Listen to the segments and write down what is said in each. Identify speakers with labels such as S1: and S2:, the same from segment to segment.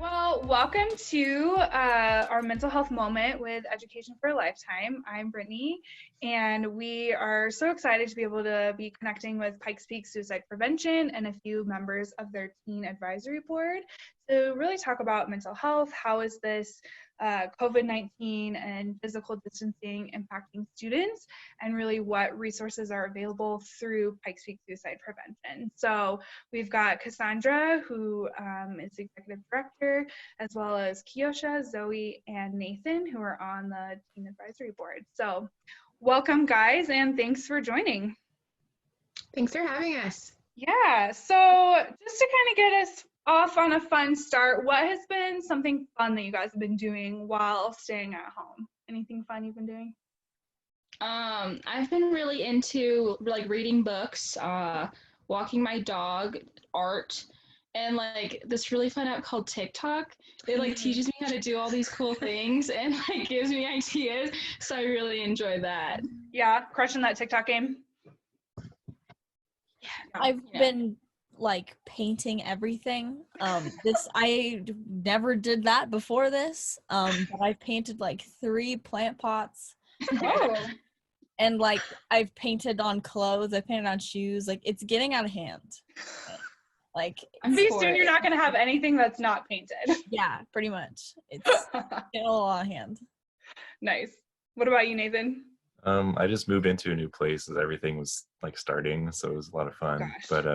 S1: Well, welcome to our mental health moment with Education for a Lifetime. I'm Brittany, and we are so excited to be able to be connecting with Pikes Peak Suicide Prevention and a few members of their teen advisory board to really talk about mental health. How is this COVID-19 and physical distancing impacting students, and really what resources are available through Pikes Peak Suicide Prevention. So we've got Cassandra, who is the executive director, as well as Kiosha, Zoe, and Nathan, who are on the teen advisory board. So welcome, guys, and thanks for joining.
S2: Thanks for having us.
S1: Yeah, so just to kind of get us off on a fun start, what has been something fun that you guys have been doing while staying at home? Anything fun you've been doing?
S3: I've been really into reading books, walking my dog, art, and this really fun app called TikTok. It teaches me how to do all these cool things and gives me ideas. So I really enjoy that.
S1: Yeah, crushing that TikTok game.
S4: Yeah, I've been painting everything. I never did that before this. But I painted 3 plant pots.
S1: Oh.
S4: And I've painted on clothes, I painted on shoes. It's getting out of hand.
S1: Pretty soon you're not gonna have anything that's not painted.
S4: Yeah, pretty much. It's getting a little out of hand.
S1: Nice. What about you, Nathan?
S5: I just moved into a new place as everything was starting, so it was a lot of fun.
S1: Gosh.
S5: But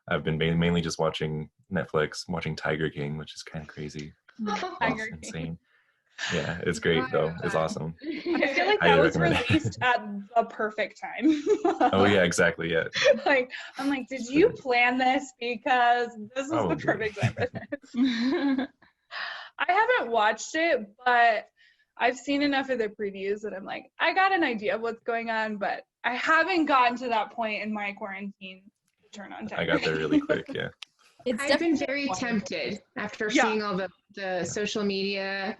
S5: I've been mainly just watching Netflix, watching Tiger King, which is kind of crazy.
S1: Tiger King.
S5: Insane. Yeah, it's great though. It's awesome.
S1: I feel like that was released at the perfect time.
S5: Oh yeah, exactly. Yeah.
S1: I'm like, did you plan this? Because this is the perfect time for this. I haven't watched it, but I've seen enough of the previews that I'm like, I got an idea of what's going on, but I haven't gotten to that point in my quarantine to turn on Tiger.
S5: I got there really quick. Yeah.
S2: I've been very tempted after seeing all the social media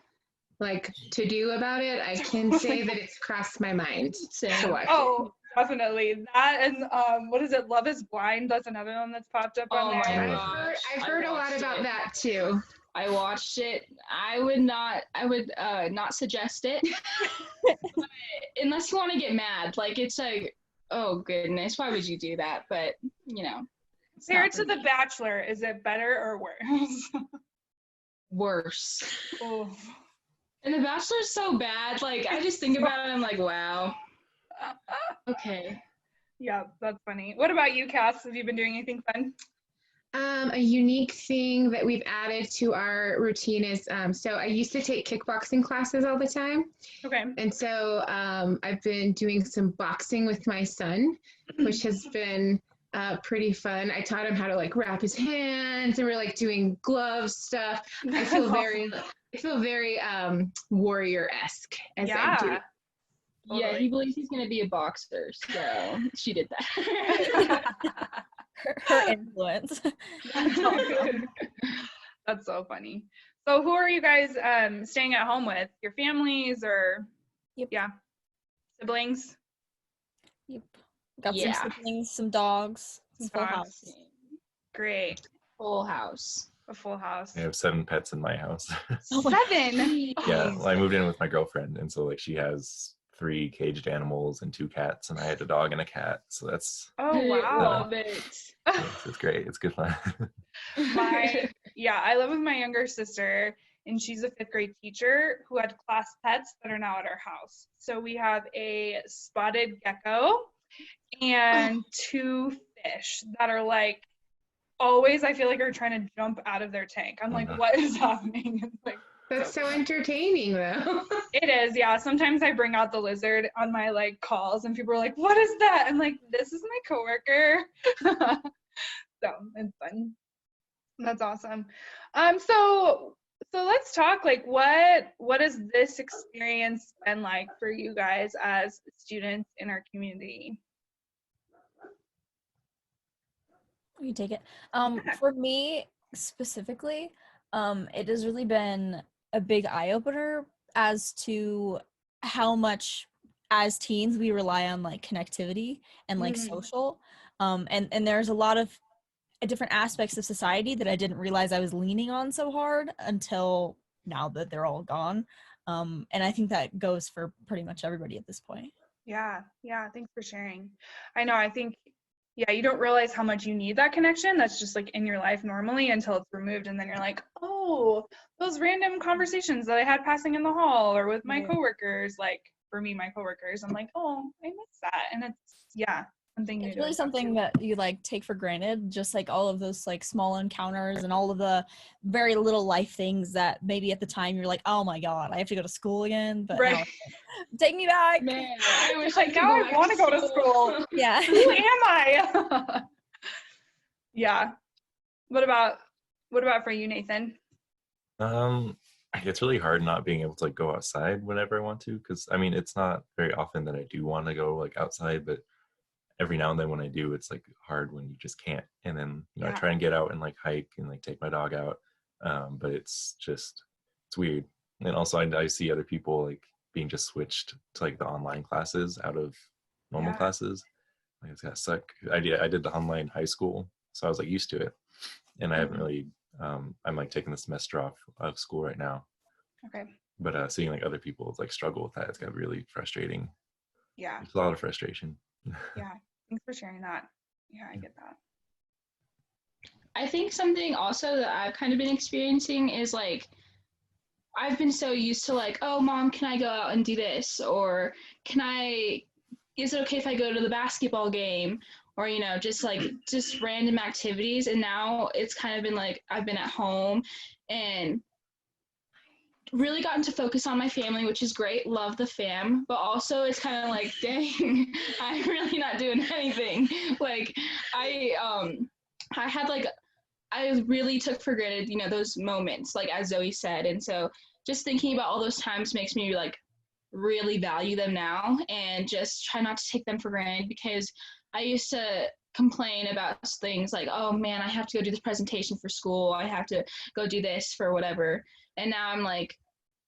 S2: to do about it. I can say that it's crossed my mind to watch.
S1: Oh, definitely. That and what is it? Love is Blind. That's another one that's popped up on there.
S2: I've heard a lot about that too.
S3: I watched it. I would not suggest it. Unless you want to get mad. It's oh goodness, why would you do that? But
S1: Compared to The Bachelor, is it better or worse?
S3: Worse.
S1: Oh.
S3: And The Bachelor's so bad. I just think about it, I'm like, wow. Okay.
S1: Yeah, that's funny. What about you, Cass? Have you been doing anything fun?
S2: A unique thing that we've added to our routine is, so I used to take kickboxing classes all the time.
S1: Okay.
S2: And so I've been doing some boxing with my son, which has been pretty fun. I taught him how to wrap his hands, and we're doing glove stuff. I feel very warrior-esque as I do.
S3: Totally. Yeah, he believes he's gonna be a boxer, so she did that.
S4: her influence.
S1: That's so funny. So who are you guys staying at home with? Your families or siblings?
S4: Yep. Got some siblings, some dogs. Full house.
S1: Great.
S3: Full house.
S1: A full house.
S5: I have 7 pets in my house.
S1: 7?
S5: Yeah, well, I moved in with my girlfriend, and so she has 3 caged animals and 2 cats, and I had a dog and a cat. So that's
S1: wow.
S3: Love it.
S5: It's great. It's good fun.
S1: I live with my younger sister, and she's a 5th grade teacher who had class pets that are now at our house. So we have a spotted gecko and 2 fish that are always, I feel are trying to jump out of their tank. I'm like, what is happening? It's
S2: that's so entertaining though.
S1: It is, yeah. Sometimes I bring out the lizard on my calls, and people are like, what is that? I'm like, this is my coworker. So it's fun. That's awesome. So let's talk what has this experience been like for you guys as students in our community?
S4: You take it. For me specifically, it has really been a big eye-opener as to how much as teens we rely on connectivity and social. And there's a lot of different aspects of society that I didn't realize I was leaning on so hard until now that they're all gone. And I think that goes for pretty much everybody at this point.
S1: Yeah, thanks for sharing. I know, I think, yeah, you don't realize how much you need that connection that's just like in your life normally until it's removed, and then you're like, oh, those random conversations that I had passing in the hall or with my coworkers, like for me, my coworkers, I'm like, oh, I miss that. And it's something new.
S4: It's really something that you like take for granted, just like all of those like small encounters and all of the very little life things that maybe at the time you're like, oh my God, I have to go to school again. But now, take me back.
S3: Man, I wish
S1: like now I want to go to school.
S4: Yeah.
S1: Who am I? Yeah. What about for you, Nathan?
S5: It's really hard not being able to like go outside whenever I want to, because I mean it's not very often that I do want to go like outside, but every now and then when I do, it's like hard when you just can't. And then I try and get out and like hike and like take my dog out, but it's weird. And also I see other people like being just switched to like the online classes out of normal classes. Like it's gonna suck. I did the online high school, so I was like used to it, and I haven't really. I'm like taking the semester off of school right now.
S1: Okay.
S5: But seeing like other people like struggle with that, it's got really frustrating.
S1: Yeah.
S5: It's a lot of frustration.
S1: Yeah. Thanks for sharing that. Yeah, I get that.
S3: I think something also that I've kind of been experiencing is like, I've been so used to like, oh, mom, can I go out and do this? Or is it okay if I go to the basketball game? Or, just random activities. And now it's kind of been like, I've been at home and really gotten to focus on my family, which is great. Love the fam. But also it's kind of like, dang, I'm really not doing anything. Like I really took for granted, those moments, like as Zoe said. And so just thinking about all those times makes me like really value them now and just try not to take them for granted, because I used to complain about things like, oh man, I have to go do this presentation for school. I have to go do this for whatever. And now I'm like,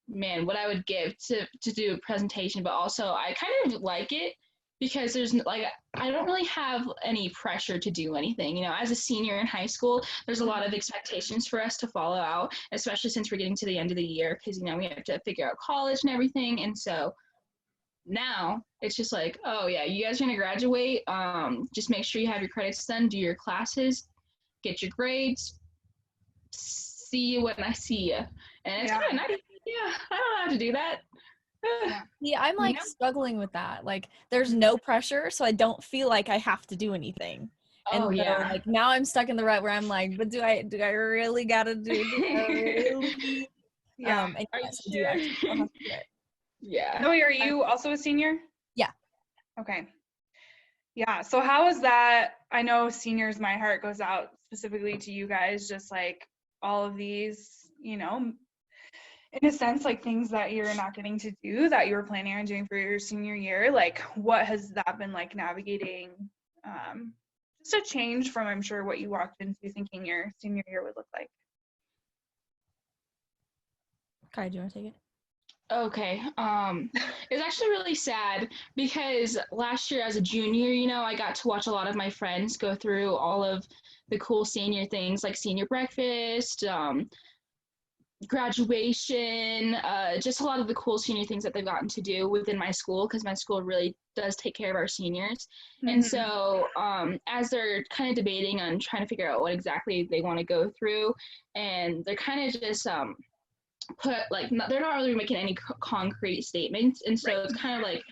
S3: man, what I would give to do a presentation. But also I kind of like it because there's like, I don't really have any pressure to do anything. As a senior in high school, there's a lot of expectations for us to follow out, especially since we're getting to the end of the year, because, we have to figure out college and everything. And so now it's just like, oh yeah, you guys are gonna graduate. Just make sure you have your credits done, do your classes, get your grades. See you when I see you, and it's kind of nice. Yeah, I don't have to do that.
S4: Yeah, I'm like struggling with that. Like, there's no pressure, so I don't feel like I have to do anything. And so, like now I'm stuck in the rut where I'm like, but do I really gotta do it?
S1: Yeah.
S4: And
S3: Are you
S4: yes,
S3: sure?
S4: I do actually have to do it.
S3: Yeah.
S1: Zoe, are you also a senior?
S4: Yeah.
S1: Okay. Yeah. So how is that? I know seniors, my heart goes out specifically to you guys, just like all of these, in a sense, like things that you're not getting to do that you were planning on doing for your senior year. Like, what has that been like navigating? Just a change from, I'm sure, what you walked into thinking your senior year would look like.
S4: Kai, do you want to take it?
S3: Okay. It's actually really sad because last year as a junior, I got to watch a lot of my friends go through all of the cool senior things like senior breakfast, graduation, just a lot of the cool senior things that they've gotten to do within my school, because my school really does take care of our seniors. Mm-hmm. And so as they're kind of debating on trying to figure out what exactly they want to go through, and they're kind of just put like, they're not really making any concrete statements, and so it's kind of like,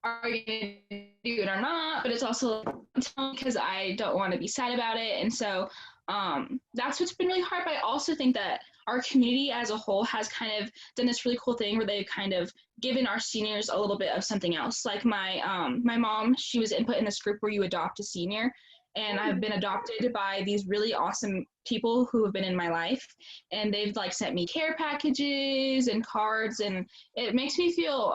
S3: are you gonna do it or not? But it's also because I don't want to be sad about it. And so that's what's been really hard. But I also think that our community as a whole has kind of done this really cool thing where they've kind of given our seniors a little bit of something else. Like my mom, she was input in this group where you adopt a senior. And I've been adopted by these really awesome people who have been in my life. And they've like sent me care packages and cards. And it makes me feel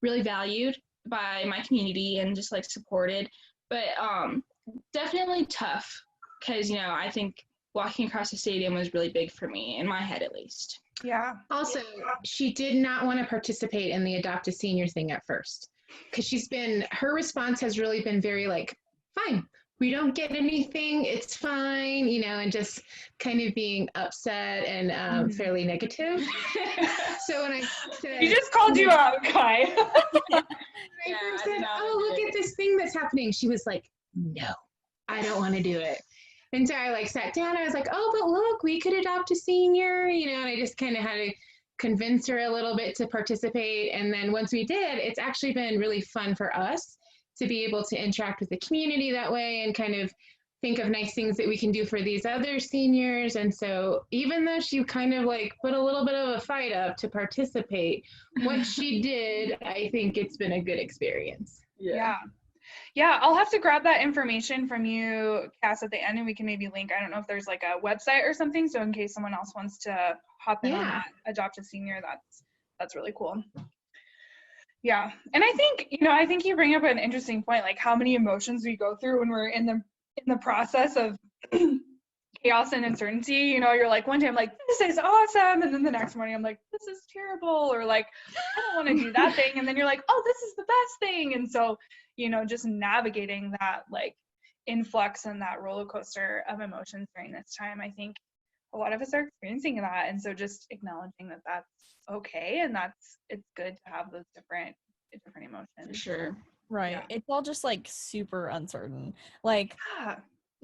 S3: really valued by my community and just like supported. But definitely tough, because, I think walking across the stadium was really big for me, in my head at least.
S1: Yeah.
S2: Also, she did not want to participate in the adopt a senior thing at first, because her response has really been very like, fine, we don't get anything, it's fine, you know, and just kind of being upset and fairly negative. So when I said,
S1: he just called you out, Kai.
S2: I said, oh, look at this thing that's happening. She was like, no, I don't want to do it. And so I like sat down. I was like, oh, but look, we could adopt a senior, you know, and I just kind of had to convince her a little bit to participate. And then once we did, it's actually been really fun for us to be able to interact with the community that way and kind of think of nice things that we can do for these other seniors. And so even though she kind of like put a little bit of a fight up to participate, once she did, I think it's been a good experience.
S1: Yeah, I'll have to grab that information from you, Cass, at the end, and we can maybe link. I don't know if there's like a website or something, so in case someone else wants to hop in on that, adopt a senior, that's really cool. Yeah, and I think you bring up an interesting point, like how many emotions we go through when we're in the process of chaos and uncertainty. You know, you're like, one day I'm like, this is awesome, and then the next morning I'm like, this is terrible, or like, I don't want to do that thing, and then you're like, oh, this is the best thing. And so, you know, just navigating that like influx and that roller coaster of emotions during this time, I think a lot of us are experiencing that. And so just acknowledging that that's okay, and it's good to have those different emotions.
S3: Sure.
S4: Right.
S1: Yeah.
S4: It's all just like super uncertain. Like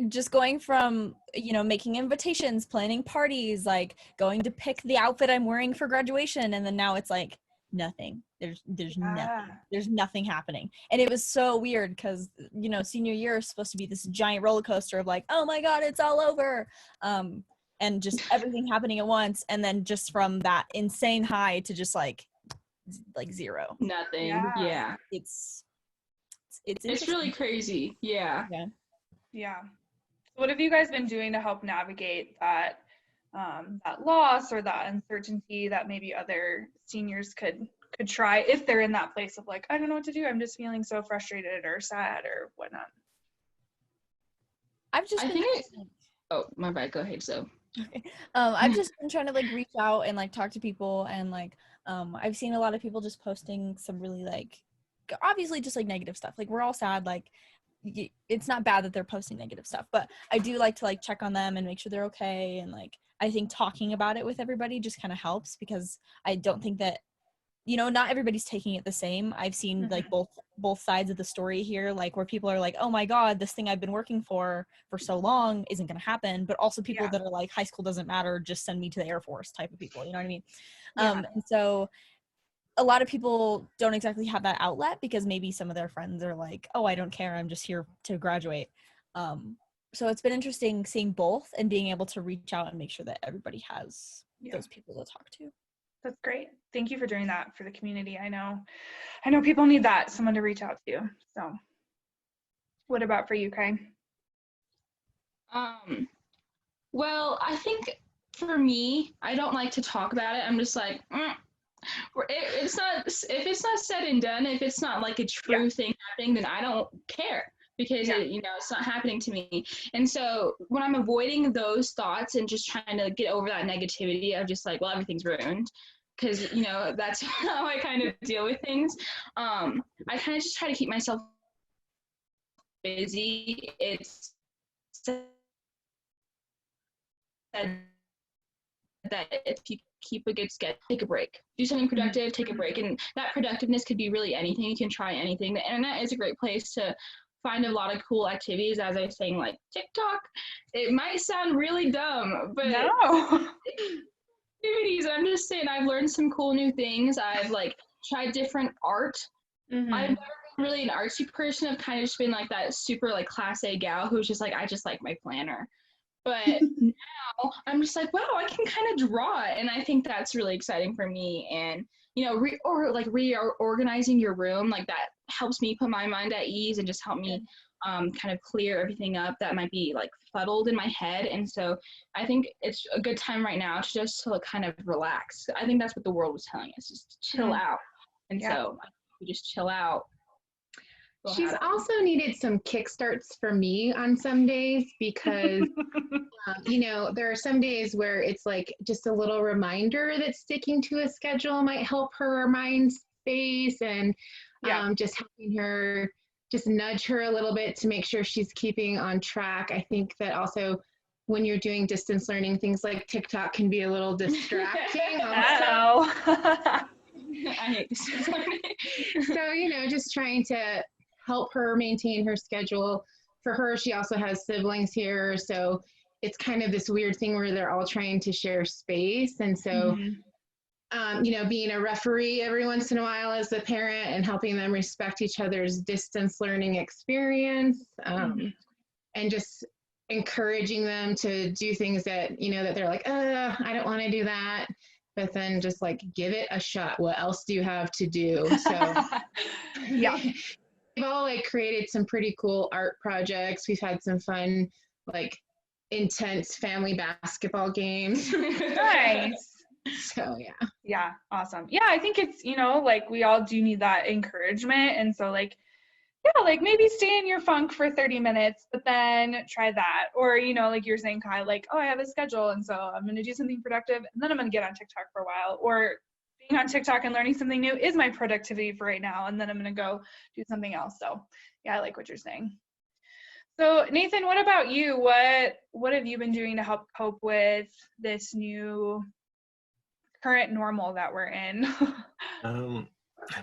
S4: just going from, you know, making invitations, planning parties, like going to pick the outfit I'm wearing for graduation, and then now it's like nothing. There's nothing. There's nothing happening. And it was so weird because, you know, senior year is supposed to be this giant roller coaster of like, oh my God, it's all over. And just everything happening at once. And then just from that insane high to just like zero.
S3: Nothing. Yeah.
S4: It's
S3: really crazy. Yeah.
S1: What have you guys been doing to help navigate that loss or that uncertainty that maybe other seniors could try if they're in that place of like, I don't know what to do, I'm just feeling so frustrated or sad or whatnot?
S3: Oh, my bad, go ahead. So
S4: I've just been trying to like reach out and like talk to people, and like I've seen a lot of people just posting some really like obviously just like negative stuff. Like we're all sad, like it's not bad that they're posting negative stuff, but I do like to like check on them and make sure they're okay. And like I think talking about it with everybody just kind of helps, because I don't think that, you know, not everybody's taking it the same. I've seen like both sides of the story here, like where people are like, oh my God, this thing I've been working for so long isn't going to happen. But also people that are like, high school doesn't matter, just send me to the Air Force type of people. You know what I mean? And so a lot of people don't exactly have that outlet because maybe some of their friends are like, oh, I don't care, I'm just here to graduate. So it's been interesting seeing both and being able to reach out and make sure that everybody has those people to talk to.
S1: That's great. Thank you for doing that for the community. I know people need that, someone to reach out to. So what about for you, Kai?
S3: Well, I think for me, I don't like to talk about it. I'm just like, if it's not said and done, if it's not like a true thing happening, then I don't care, because it's not happening to me. And so when I'm avoiding those thoughts and just trying to get over that negativity of just like, well, everything's ruined, because that's how I kind of deal with things. I kind of just try to keep myself busy. It's said that if you keep a good schedule, take a break, do something productive, take a break. And that productiveness could be really anything. You can try anything. The internet is a great place to find a lot of cool activities. As I was saying, like TikTok, it might sound really dumb, but no. Activities, I'm just saying, I've learned some cool new things. I've like tried different art. I've never been really an artsy person. I've kind of just been like that super like class A gal who's just like, I just like my planner. But now I'm just like, wow, I can kind of draw it. And I think that's really exciting for me. And, reorganizing your room, like that helps me put my mind at ease and just help me kind of clear everything up that might be like fuddled in my head. And so I think it's a good time right now to kind of relax. I think that's what the world was telling us, just chill out. And so we just chill out.
S2: She's also needed some kickstarts for me on some days, because, there are some days where it's like just a little reminder that sticking to a schedule might help her mind space, and just helping her just nudge her a little bit to make sure she's keeping on track. I think that also when you're doing distance learning, things like TikTok can be a little distracting.
S1: Uh-oh.
S3: I hate distance learning.
S2: So, you know, just trying to help her maintain her schedule. For her, she also has siblings here, so it's kind of this weird thing where they're all trying to share space. And so, you know, being a referee every once in a while as a parent and helping them respect each other's distance learning experience, and just encouraging them to do things that, you know, that they're like, I don't want to do that. But then just like, give it a shot. What else do you have to do? So
S1: Yeah.
S2: we've all like created some pretty cool art projects. We've had some fun, like intense family basketball games.
S1: Nice.
S2: So yeah.
S1: Yeah, awesome. Yeah, I think it's, you know, like we all do need that encouragement. And so like, yeah, like maybe stay in your funk for 30 minutes, but then try that. Or, you know, like you're saying, Kai, like, oh, I have a schedule, and so I'm going to do something productive, and then I'm going to get on TikTok for a while. Or being on TikTok and learning something new is my productivity for right now, and then I'm going to go do something else. So yeah, I like what you're saying. So Nathan, what about you? What have you been doing to help cope with this new current normal that we're in?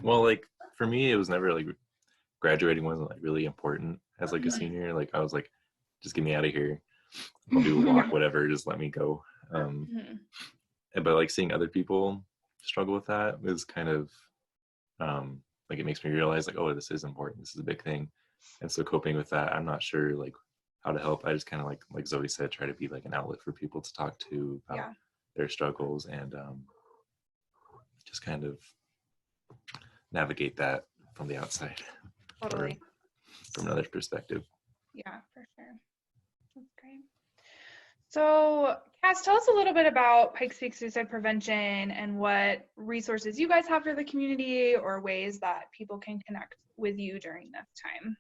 S5: Well, like for me, it was never like graduating wasn't like really important as like a senior. Like I was like, just get me out of here. I'll do a walk, whatever, just let me go. But like seeing other people struggle with that is kind of like it makes me realize like, oh, this is important. This is a big thing. And so coping with that, I'm not sure like how to help. I just kind of like Zoe said, try to be like an outlet for people to talk to about their struggles and just kind of navigate that from the outside.
S1: Totally.
S5: From another perspective.
S1: Yeah, for sure. That's great. So, Cass, tell us a little bit about Pikes Peak Suicide Prevention and what resources you guys have for the community or ways that people can connect with you during this time.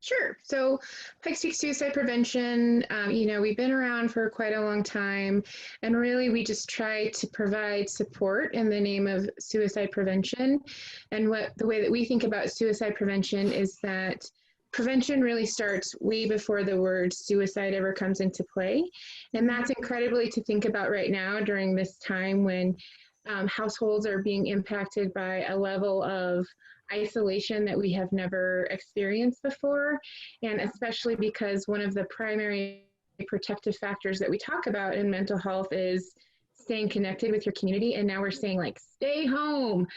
S2: Sure. So Pikes Peak Suicide Prevention, you know, we've been around for quite a long time, and really we just try to provide support in the name of suicide prevention. And the way that we think about suicide prevention is that prevention really starts way before the word suicide ever comes into play. And that's incredibly to think about right now during this time when households are being impacted by a level of isolation that we have never experienced before, and especially because one of the primary protective factors that we talk about in mental health is staying connected with your community, and now we're saying like stay home.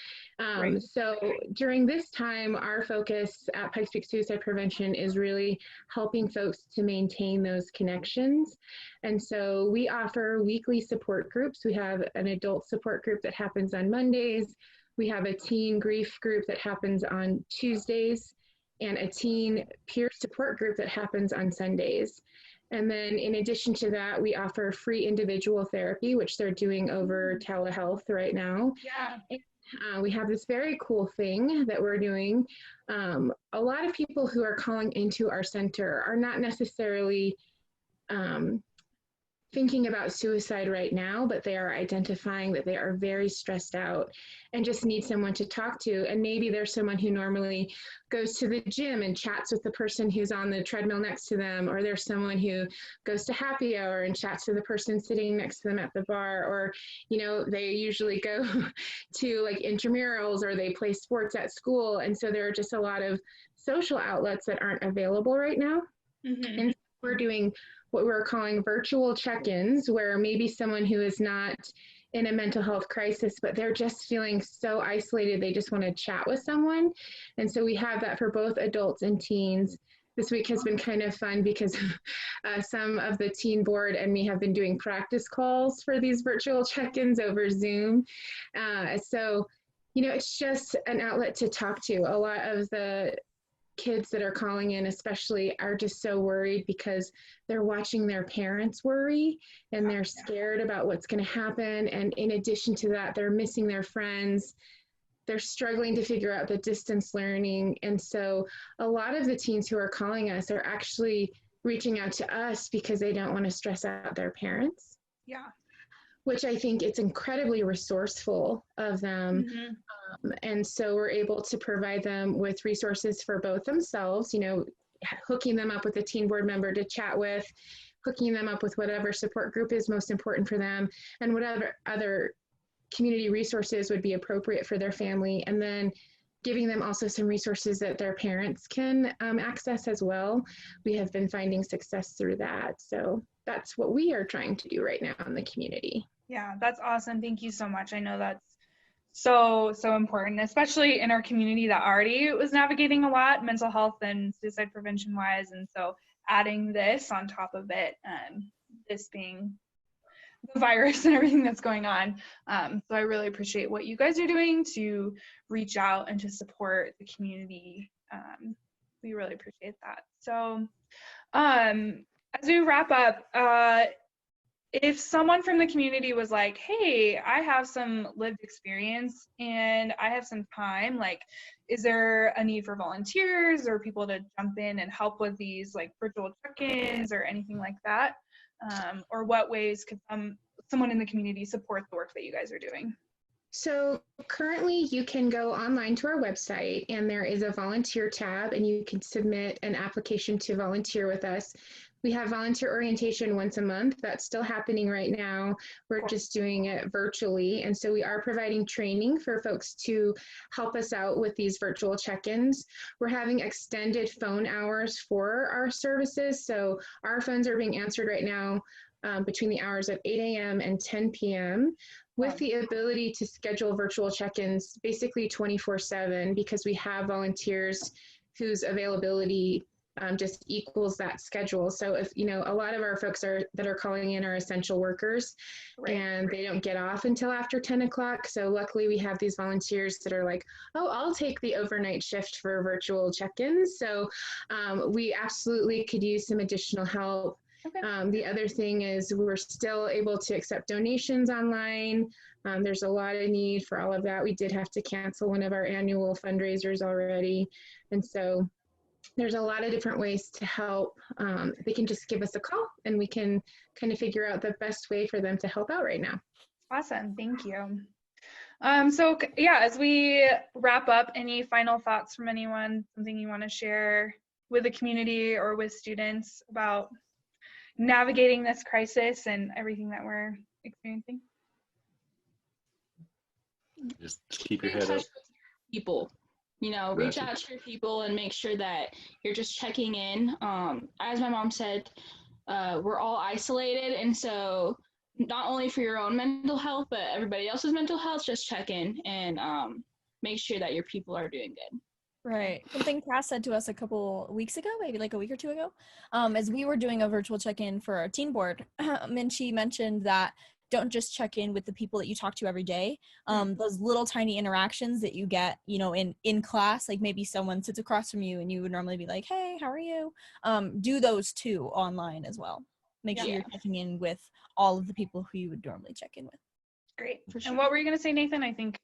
S2: So during this time, our focus at Pikes Peak Suicide Prevention is really helping folks to maintain those connections. And so we offer weekly support groups. We have an adult support group that happens on Mondays. We have a teen grief group that happens on Tuesdays, and a teen peer support group that happens on Sundays. And then in addition to that, we offer free individual therapy, which they're doing over telehealth right now.
S1: Yeah.
S2: We have this very cool thing that we're doing. A lot of people who are calling into our center are not necessarily thinking about suicide right now, but they are identifying that they are very stressed out and just need someone to talk to. And maybe there's someone who normally goes to the gym and chats with the person who's on the treadmill next to them, or there's someone who goes to happy hour and chats to the person sitting next to them at the bar, or, you know, they usually go to like intramurals or they play sports at school. And so there are just a lot of social outlets that aren't available right now. And we're doing what we're calling virtual check-ins, where maybe someone who is not in a mental health crisis, but they're just feeling so isolated, they just want to chat with someone. And so we have that for both adults and teens. This week has been kind of fun because some of the teen board and me have been doing practice calls for these virtual check-ins over Zoom. So, you know, it's just an outlet to talk to. A lot of the kids that are calling in especially are just so worried because they're watching their parents worry and they're scared about what's going to happen. And in addition to that, they're missing their friends. They're struggling to figure out the distance learning. And so a lot of the teens who are calling us are actually reaching out to us because they don't want to stress out their parents.
S1: Yeah.
S2: which I think it's incredibly resourceful of them. And so we're able to provide them with resources for both themselves, you know, hooking them up with a teen board member to chat with, hooking them up with whatever support group is most important for them, and whatever other community resources would be appropriate for their family. And then giving them also some resources that their parents can access as well. We have been finding success through that. So that's what we are trying to do right now in the community.
S1: Yeah, that's awesome. Thank you so much. I know that's so important, especially in our community that already was navigating a lot mental health and suicide prevention wise. And so adding this on top of it, this being the virus and everything that's going on. So I really appreciate what you guys are doing to reach out and to support the community. We really appreciate that. So as we wrap up, if someone from the community was like, hey, I have some lived experience and I have some time, like, is there a need for volunteers or people to jump in and help with these like virtual check-ins or anything like that? Or what ways could someone in the community support the work that you guys are doing?
S2: So currently you can go online to our website and there is a volunteer tab and you can submit an application to volunteer with us. We have volunteer orientation once a month. That's still happening right now. We're just doing it virtually. And so we are providing training for folks to help us out with these virtual check-ins. We're having extended phone hours for our services. So our phones are being answered right now between the hours of 8 a.m. and 10 p.m. with the ability to schedule virtual check-ins basically 24/7 because we have volunteers whose availability just equals that schedule. So if, you know, a lot of our folks that are calling in are essential workers and they don't get off until after 10 o'clock. So luckily we have these volunteers that are like, oh, I'll take the overnight shift for virtual check-ins. So we absolutely could use some additional help. The other thing is we're still able to accept donations online. There's a lot of need for all of that. We did have to cancel one of our annual fundraisers already. And so there's a lot of different ways to help. They can just give us a call and we can kind of figure out the best way for them to help out right now.
S1: Awesome, thank you. So yeah, as we wrap up, any final thoughts from anyone, something you want to share with the community or with students about navigating this crisis and everything that we're experiencing?
S5: Just keep your head up.
S3: People, you know, reach out to your people and make sure that you're just checking in. As my mom said, we're all isolated, and so not only for your own mental health, but everybody else's mental health, just check in and make sure that your people are doing good.
S4: Right. Something Cass said to us a couple weeks ago, maybe like a week or two ago, as we were doing a virtual check-in for our teen board, and she mentioned that don't just check in with the people that you talk to every day. Those little tiny interactions that you get, you know, in class, like maybe someone sits across from you and you would normally be like, hey, how are you? Do those too online as well. Make sure you're checking in with all of the people who you would normally check in with.
S1: Great. Sure. And what were you going to say, Nathan? I think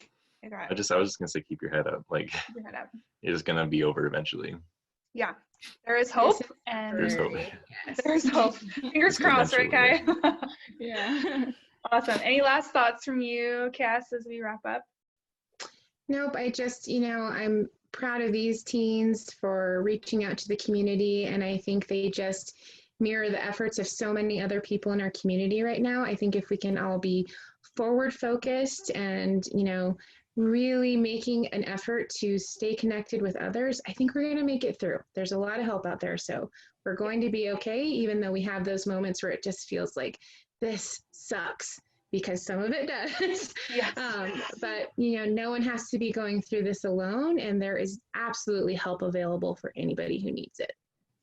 S5: I was just gonna say, keep your head up. Like, keep your head up. It's gonna be over eventually.
S1: Yeah, there is hope, and
S5: there's hope.
S1: Yes. There's hope. Fingers crossed, right, Kai?
S3: Yeah.
S1: Awesome. Any last thoughts from you, Cass, as we wrap up?
S2: Nope. I just, you know, I'm proud of these teens for reaching out to the community, and I think they just mirror the efforts of so many other people in our community right now. I think if we can all be forward focused and, you know, really making an effort to stay connected with others, I think we're going to make it through. There's a lot of help out there. So we're going to be okay, even though we have those moments where it just feels like this sucks, because some of it does.
S1: Yes.
S2: But, you know, no one has to be going through this alone, and there is absolutely help available for anybody who needs it.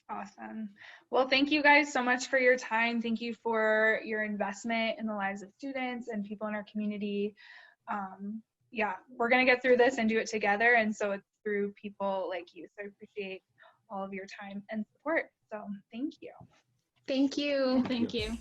S1: Awesome. Well, thank you guys so much for your time. Thank you for your investment in the lives of students and people in our community. Yeah, we're going to get through this and do it together. And so it's through people like you. So I appreciate all of your time and support. So thank you.
S2: Thank you.
S3: Thank you.